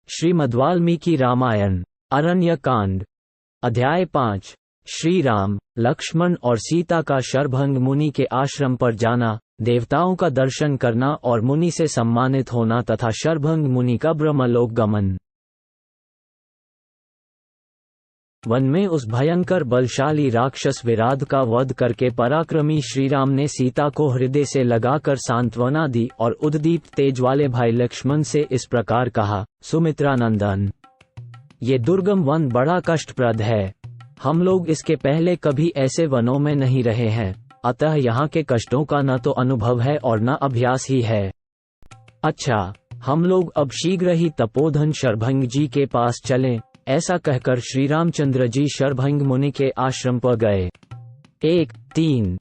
श्रीमद्वाल्मीकि रामायण अरण्य कांड अध्याय 5। श्री राम, लक्ष्मण और सीता का शरभंग मुनि के आश्रम पर जाना, देवताओं का दर्शन करना और मुनि से सम्मानित होना तथा शरभंग मुनि का ब्रह्मलोक गमन। वन में उस भयंकर बलशाली राक्षस विराध का वध करके पराक्रमी श्रीराम ने सीता को हृदय से लगाकर सांत्वना दी और उद्दीप्त तेज वाले भाई लक्ष्मण से इस प्रकार कहा, सुमित्रा नंदन, ये दुर्गम वन बड़ा कष्टप्रद है। हम लोग इसके पहले कभी ऐसे वनों में नहीं रहे हैं, अतः यहाँ के कष्टों का न तो अनुभव है और न अभ्यास ही है। अच्छा, हम लोग अब शीघ्र ही तपोधन शरभंग जी के पास चलें। ऐसा कहकर श्री रामचंद्र जी शरभंग मुनि के आश्रम पर गए। 1-3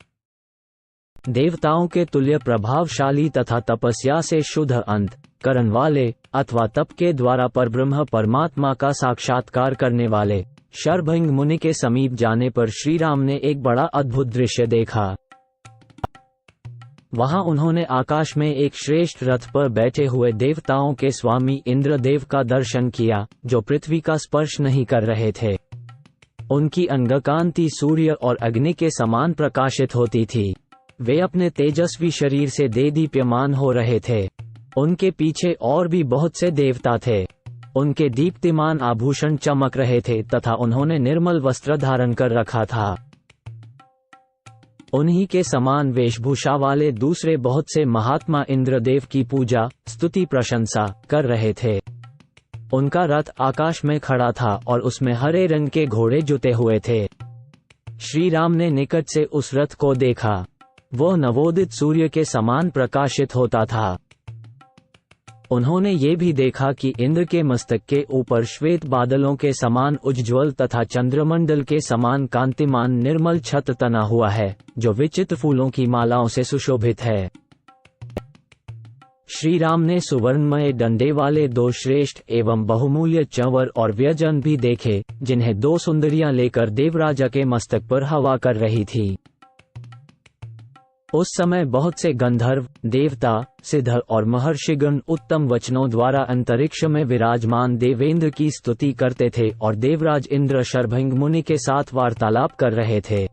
देवताओं के तुल्य प्रभावशाली तथा तपस्या से शुद्ध अंत करण वाले अथवा तप के द्वारा परब्रह्म परमात्मा का साक्षात्कार करने वाले शरभंग मुनि के समीप जाने पर श्री राम ने एक बड़ा अद्भुत दृश्य देखा। वहां उन्होंने आकाश में एक श्रेष्ठ रथ पर बैठे हुए देवताओं के स्वामी इंद्रदेव का दर्शन किया, जो पृथ्वी का स्पर्श नहीं कर रहे थे। उनकी अंगकांति सूर्य और अग्नि के समान प्रकाशित होती थी। वे अपने तेजस्वी शरीर से देदीप्यमान हो रहे थे। उनके पीछे और भी बहुत से देवता थे। उनके दीप्तिमान आभूषण चमक रहे थे तथा उन्होंने निर्मल वस्त्र धारण कर रखा था। उन्हीं के समान वेशभूषा वाले दूसरे बहुत से महात्मा इंद्रदेव की पूजा स्तुति प्रशंसा कर रहे थे। उनका रथ आकाश में खड़ा था और उसमें हरे रंग के घोड़े जुते हुए थे। श्री राम ने निकट से उस रथ को देखा। वह नवोदित सूर्य के समान प्रकाशित होता था। उन्होंने ये भी देखा कि इंद्र के मस्तक के ऊपर श्वेत बादलों के समान उज्ज्वल तथा चंद्रमंडल के समान कांतिमान निर्मल छत्र तना हुआ है, जो विचित्र फूलों की मालाओं से सुशोभित है। श्री राम ने सुवर्णमय डंडे वाले 2 श्रेष्ठ एवं बहुमूल्य चंवर और व्यंजन भी देखे, जिन्हें 2 सुंदरियां लेकर देवराजा के मस्तक पर हवा कर रही थी। उस समय बहुत से गंधर्व, देवता, सिद्ध और महर्षिगण उत्तम वचनों द्वारा अंतरिक्ष में विराजमान देवेंद्र की स्तुति करते थे और देवराज इंद्र शरभंग मुनि के साथ वार्तालाप कर रहे थे।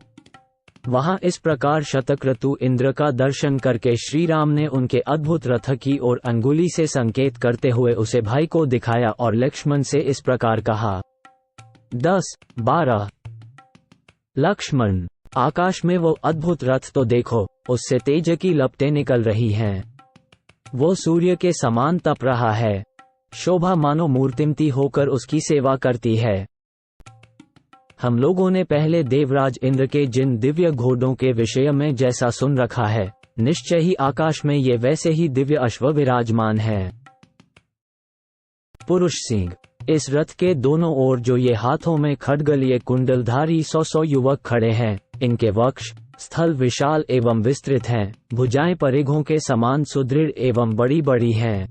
वहां इस प्रकार शतक्रतु इंद्र का दर्शन करके श्री राम ने उनके अद्भुत रथ की ओर अंगुली से संकेत करते हुए उसे भाई को दिखाया और लक्ष्मण से इस प्रकार कहा। 10-12 लक्ष्मण, आकाश में वो अद्भुत रथ तो देखो, उससे तेज की लपटें निकल रही हैं। वो सूर्य के समान तप रहा है। शोभा मानो मूर्तिमती होकर उसकी सेवा करती है। हम लोगों ने पहले देवराज इंद्र के जिन दिव्य घोड़ों के विषय में जैसा सुन रखा है, निश्चय ही आकाश में ये वैसे ही दिव्य अश्व विराजमान है। पुरुष सिंह, इस रथ के दोनों ओर जो ये हाथों में खड्गलिए कुंडलधारी 100 युवक खड़े हैं, इनके वक्ष स्थल विशाल एवं विस्तृत हैं, भुजाएं परिघों के समान सुदृढ़ एवं बड़ी बड़ी हैं।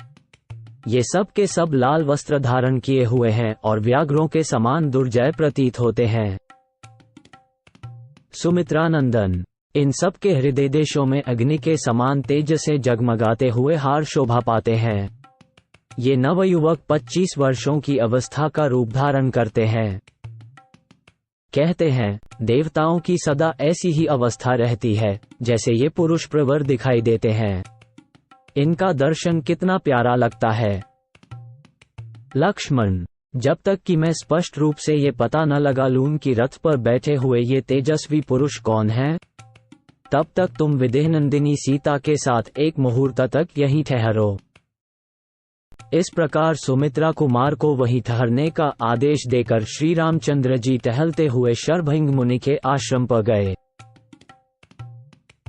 ये सब के सब लाल वस्त्र धारण किए हुए हैं और व्याघ्रों के समान दुर्जय प्रतीत होते हैं। सुमित्रा नंदन, इन सब के हृदय देशों में अग्नि के समान तेज से जगमगाते हुए हार शोभा पाते हैं। ये नवयुवक 25 वर्षों की अवस्था का रूप धारण करते हैं। कहते हैं, देवताओं की सदा ऐसी ही अवस्था रहती है जैसे ये पुरुष प्रवर दिखाई देते हैं। इनका दर्शन कितना प्यारा लगता है। लक्ष्मण, जब तक कि मैं स्पष्ट रूप से ये पता न लगा लूं कि रथ पर बैठे हुए ये तेजस्वी पुरुष कौन हैं, तब तक तुम विदेहनंदिनी सीता के साथ एक मुहूर्त तक यहीं ठहरो। इस प्रकार सुमित्रा कुमार को वहीं ठहरने का आदेश देकर श्री रामचंद्र जी टहलते हुए शरभंग मुनि के आश्रम पर गए।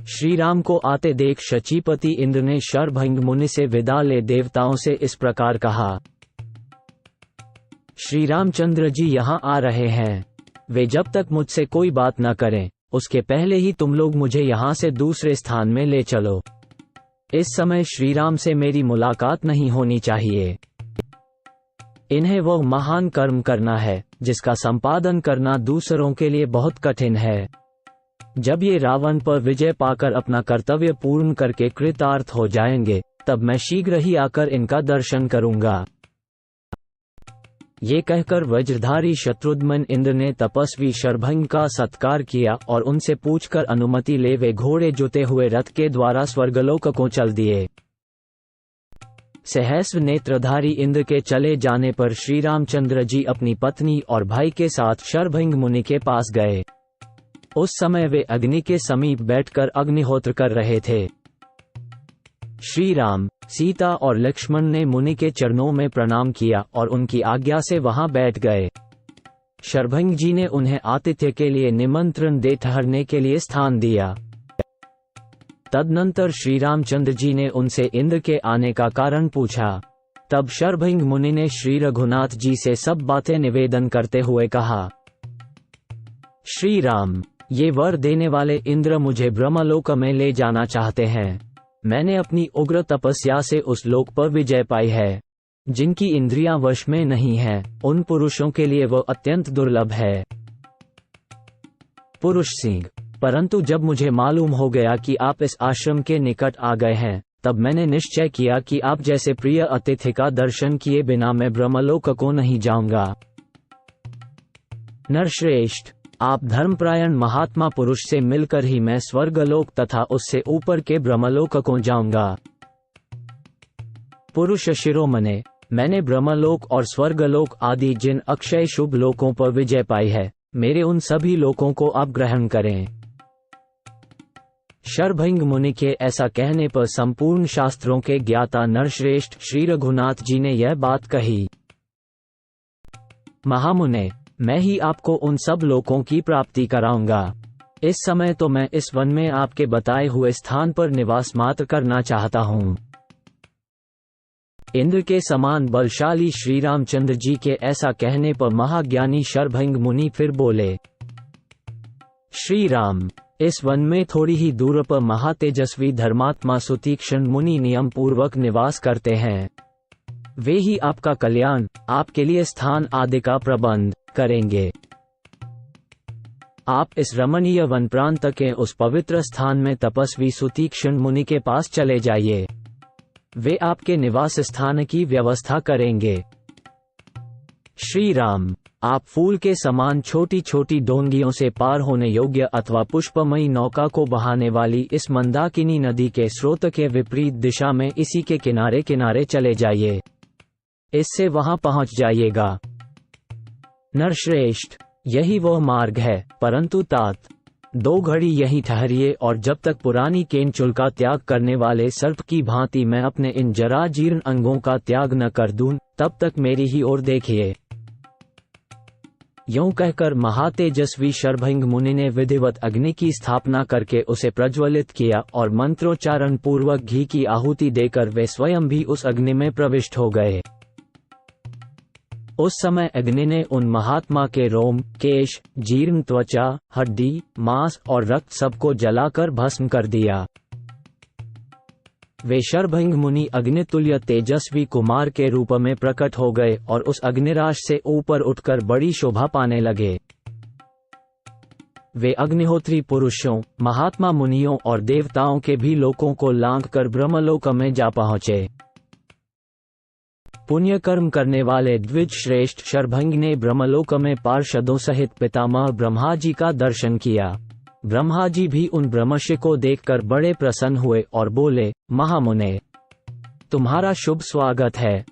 श्री राम को आते देख शचीपति इंद्र ने शरभंग मुनि से विदा ले देवताओं से इस प्रकार कहा। श्री रामचंद्र जी यहाँ आ रहे हैं। वे जब तक मुझसे कोई बात न करें, उसके पहले ही तुम लोग मुझे यहाँ से दूसरे स्थान में ले चलो। इस समय श्री राम से मेरी मुलाकात नहीं होनी चाहिए। इन्हें वो महान कर्म करना है जिसका संपादन करना दूसरों के लिए बहुत कठिन है। जब ये रावण पर विजय पाकर अपना कर्तव्य पूर्ण करके कृतार्थ हो जाएंगे, तब मैं शीघ्र ही आकर इनका दर्शन करूंगा। ये कहकर वज्रधारी शत्रुघ्न इंद्र ने तपस्वी शरभंग का सत्कार किया और उनसे पूछकर अनुमति ले वे घोड़े जुते हुए रथ के द्वारा स्वर्गलोक को चल दिए। सहस्र नेत्रधारी इंद्र के चले जाने पर श्री रामचंद्र जी अपनी पत्नी और भाई के साथ शरभंग मुनि के पास गए। उस समय वे अग्नि के समीप बैठकर अग्निहोत्र कर रहे थे। श्री राम, सीता और लक्ष्मण ने मुनि के चरणों में प्रणाम किया और उनकी आज्ञा से वहां बैठ गए। शरभंग जी ने उन्हें आतिथ्य के लिए निमंत्रण दे ठहरने के लिए स्थान दिया। तदनंतर श्री रामचंद्र जी ने उनसे इंद्र के आने का कारण पूछा। तब शरभंग मुनि ने श्री रघुनाथ जी से सब बातें निवेदन करते हुए कहा, श्री राम, ये वर देने वाले इंद्र मुझे ब्रह्मलोक में ले जाना चाहते हैं। मैंने अपनी उग्र तपस्या से उस लोक पर विजय पाई है। जिनकी इंद्रियां वश में नहीं है, उन पुरुषों के लिए वो अत्यंत दुर्लभ है। पुरुष सिंह, परंतु जब मुझे मालूम हो गया कि आप इस आश्रम के निकट आ गए हैं, तब मैंने निश्चय किया कि आप जैसे प्रिय अतिथि का दर्शन किए बिना मैं ब्रह्मलोक को नहीं जाऊंगा। नरश्रेष्ठ, आप धर्मपरायण महात्मा पुरुष से मिलकर ही मैं स्वर्गलोक तथा उससे ऊपर के ब्रह्मलोक को जाऊंगा। पुरुष शिरोमणे, मैंने ब्रह्मलोक और स्वर्गलोक आदि जिन अक्षय शुभ लोकों पर विजय पाई है, मेरे उन सभी लोकों को आप ग्रहण करें। शरभंग मुनि के ऐसा कहने पर संपूर्ण शास्त्रों के ज्ञाता नरश्रेष्ठ श्री रघुनाथ जी ने यह बात कही। महामुने, मैं ही आपको उन सब लोकों की प्राप्ति कराऊंगा। इस समय तो मैं इस वन में आपके बताए हुए स्थान पर निवास मात्र करना चाहता हूँ। इंद्र के समान बलशाली श्री रामचंद्र जी के ऐसा कहने पर महाज्ञानी शरभंग मुनि फिर बोले, श्री राम, इस वन में थोड़ी ही दूर पर महातेजस्वी धर्मात्मा सुतीक्ष्ण मुनि नियम पूर्वक निवास करते हैं। वे ही आपका कल्याण, आपके लिए स्थान आदि का प्रबंध करेंगे। आप इस रमणीय वन प्रांत के उस पवित्र स्थान में तपस्वी सुतीक्ष्ण मुनि के पास चले जाइए। वे आपके निवास स्थान की व्यवस्था करेंगे। श्री राम, आप फूल के समान छोटी छोटी डोंगियों से पार होने योग्य अथवा पुष्पमयी नौका को बहाने वाली इस मंदाकिनी नदी के स्रोत के विपरीत दिशा में इसी के किनारे किनारे चले जाइए। इससे वहां पहुंच जाइएगा। नरश्रेष्ठ, यही वह मार्ग है, परंतु तात 2 घड़ी यहीं ठहरिए और जब तक पुरानी केनचुल का त्याग करने वाले सर्प की भांति मैं अपने इन जरा जीर्ण अंगों का त्याग न कर दूं, तब तक मेरी ही ओर देखिए। यूं कहकर महातेजस्वी शरभंग मुनि ने विधिवत अग्नि की स्थापना करके उसे प्रज्वलित किया और मंत्रोच्चारण पूर्वक घी की आहुति देकर वे स्वयं भी उस अग्नि में प्रविष्ट हो गए। उस समय अग्नि ने उन महात्मा के रोम, केश, जीर्ण त्वचा, हड्डी, मांस और रक्त सबको जलाकर भस्म कर दिया। वे शरभंग मुनि अग्नितुल्य तेजस्वी कुमार के रूप में प्रकट हो गए और उस अग्निराश से ऊपर उठकर बड़ी शोभा पाने लगे। वे अग्निहोत्री पुरुषों, महात्मा मुनियों और देवताओं के भी लोकों को लांघकर ब्रह्मलोक में जा पहुंचे। पुण्य कर्म करने वाले द्विज श्रेष्ठ शरभंग ने ब्रह्मलोक में पार्षदों सहित पितामह ब्रह्मा जी का दर्शन किया। ब्रह्मा जी भी उन ब्रह्मर्षि को देखकर बड़े प्रसन्न हुए और बोले, महामुने, तुम्हारा शुभ स्वागत है।